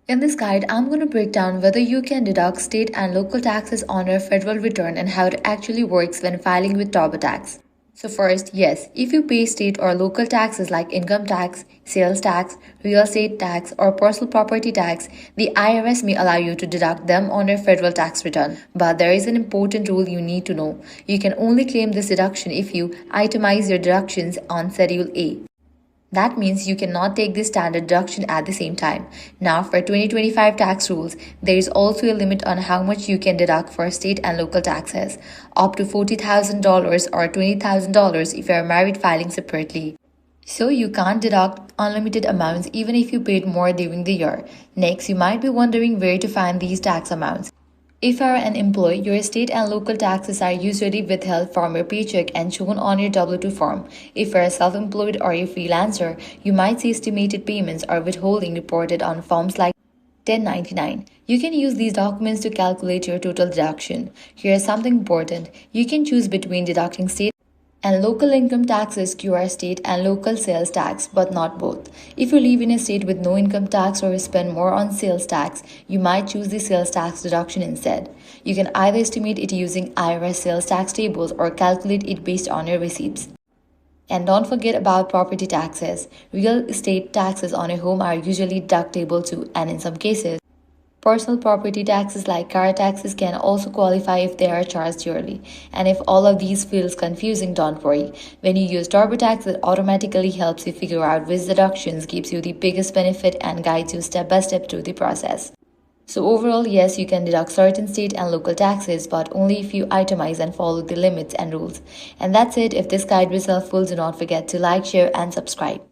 In this guide, I'm going to break down whether you can deduct state and local taxes on your federal return and how it actually works when filing with TurboTax. So first, yes, if you pay state or local taxes like income tax, sales tax, real estate tax, or personal property tax, the IRS may allow you to deduct them on your federal tax return. But there is an important rule you need to know. You can only claim this deduction if you itemize your deductions on Schedule A. That means you cannot take the standard deduction at the same time. Now, for 2025 tax rules, there is also a limit on how much you can deduct for state and local taxes, up to $40,000 or $20,000 if you are married filing separately. So you can't deduct unlimited amounts even if you paid more during the year. Next, you might be wondering where to find these tax amounts. If you are an employee, your state and local taxes are usually withheld from your paycheck and shown on your W-2 form. If you are self-employed or a freelancer, you might see estimated payments or withholding reported on forms like 1099. You can use these documents to calculate your total deduction. Here's something important. You can choose between deducting state and local income taxes to your state and local sales tax, but not both. If you live in a state with no income tax or spend more on sales tax, you might choose the sales tax deduction instead. You can either estimate it using IRS sales tax tables or calculate it based on your receipts. And don't forget about property taxes. Real estate taxes on a home are usually deductible too, and in some cases, personal property taxes like car taxes can also qualify if they are charged yearly. And if all of these feels confusing, don't worry. When you use TurboTax, it automatically helps you figure out which deductions gives you the biggest benefit and guides you step by step through the process. So overall, yes, you can deduct certain state and local taxes, but only if you itemize and follow the limits and rules. And that's it. If this guide was helpful, do not forget to like, share, and subscribe.